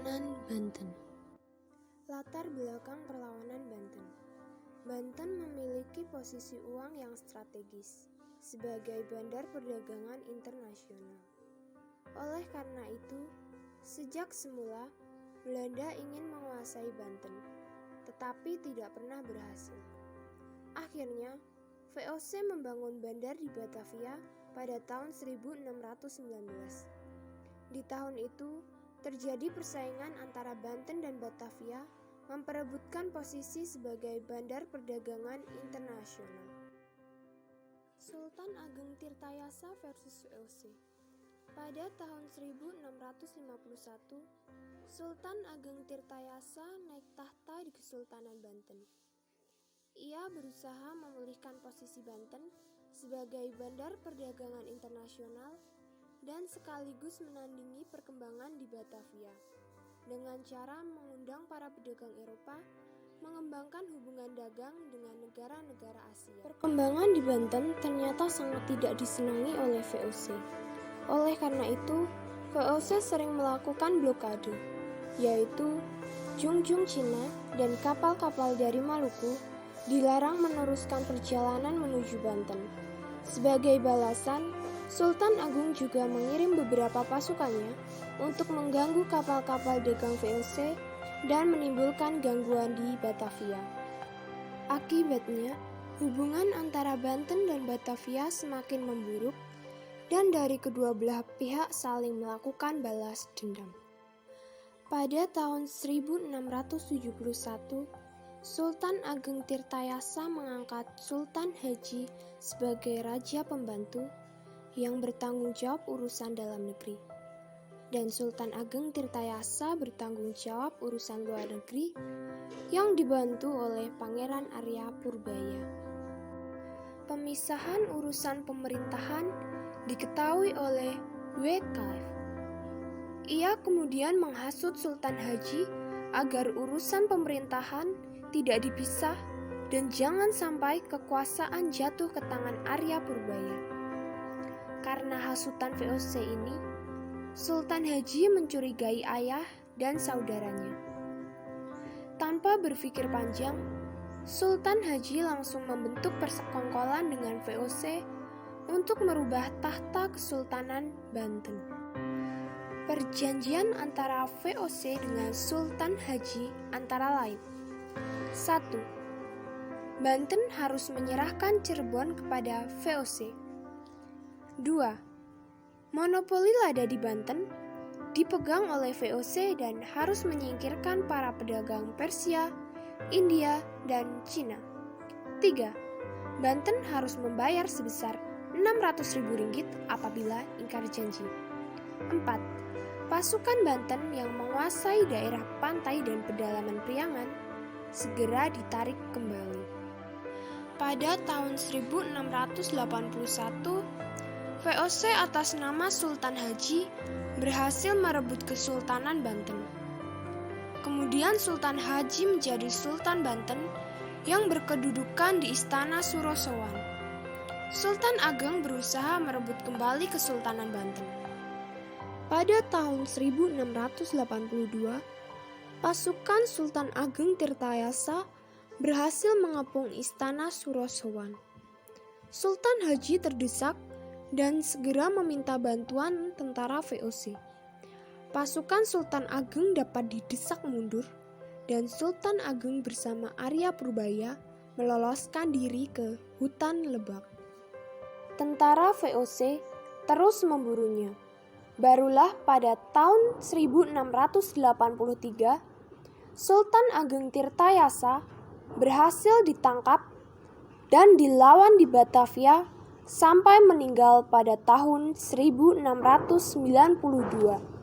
Perlawanan Banten. Latar belakang perlawanan Banten. Banten memiliki posisi uang yang strategis sebagai bandar perdagangan internasional. Oleh karena itu, sejak semula Belanda ingin menguasai Banten, tetapi tidak pernah berhasil. Akhirnya, VOC membangun bandar di Batavia pada tahun 1619. Di tahun itu, terjadi persaingan antara Banten dan Batavia memperebutkan posisi sebagai bandar perdagangan internasional. Sultan Ageng Tirtayasa versus VOC. Pada tahun 1651, Sultan Ageng Tirtayasa naik tahta di Kesultanan Banten. Ia berusaha memulihkan posisi Banten sebagai bandar perdagangan internasional dan sekaligus menandingi perkembangan di Batavia dengan cara mengundang para pedagang Eropa mengembangkan hubungan dagang dengan negara-negara Asia. Perkembangan di Banten ternyata sangat tidak disenangi oleh VOC. Oleh karena itu, VOC sering melakukan blokade, yaitu Jungjung Cina dan kapal-kapal dari Maluku dilarang meneruskan perjalanan menuju Banten. Sebagai balasan, Sultan Agung juga mengirim beberapa pasukannya untuk mengganggu kapal-kapal dagang VOC dan menimbulkan gangguan di Batavia. Akibatnya, hubungan antara Banten dan Batavia semakin memburuk dan dari kedua belah pihak saling melakukan balas dendam. Pada tahun 1671, Sultan Ageng Tirtayasa mengangkat Sultan Haji sebagai raja pembantu yang bertanggung jawab urusan dalam negeri, dan Sultan Ageng Tirtayasa bertanggung jawab urusan luar negeri yang dibantu oleh Pangeran Arya Purbaya. Pemisahan urusan pemerintahan diketahui oleh Wycliffe. Ia kemudian menghasut Sultan Haji agar urusan pemerintahan tidak dipisah dan jangan sampai kekuasaan jatuh ke tangan Arya Purbaya. Karena hasutan VOC ini, Sultan Haji mencurigai ayah dan saudaranya. Tanpa berpikir panjang, Sultan Haji langsung membentuk persekongkolan dengan VOC untuk merubah tahta Kesultanan Banten. Perjanjian antara VOC dengan Sultan Haji antara lain: 1. Banten harus menyerahkan Cirebon kepada VOC. 2. Monopoli lada di Banten dipegang oleh VOC dan harus menyingkirkan para pedagang Persia, India, dan Cina. 3. Banten harus membayar sebesar Rp600.000 apabila ingkar janji. 4. Pasukan Banten yang menguasai daerah pantai dan pedalaman Priangan segera ditarik kembali. Pada tahun 1681, VOC atas nama Sultan Haji berhasil merebut Kesultanan Banten. Kemudian Sultan Haji menjadi Sultan Banten yang berkedudukan di Istana Surosowan. Sultan Ageng berusaha merebut kembali Kesultanan Banten. Pada tahun 1682, pasukan Sultan Ageng Tirtayasa berhasil mengepung Istana Surosowan. Sultan Haji terdesak dan segera meminta bantuan tentara VOC. Pasukan Sultan Ageng dapat didesak mundur dan Sultan Ageng bersama Arya Purbaya meloloskan diri ke hutan Lebak. Tentara VOC terus memburunya. Barulah pada tahun 1683, Sultan Ageng Tirtayasa berhasil ditangkap dan dilawan di Batavia sampai meninggal pada tahun 1692.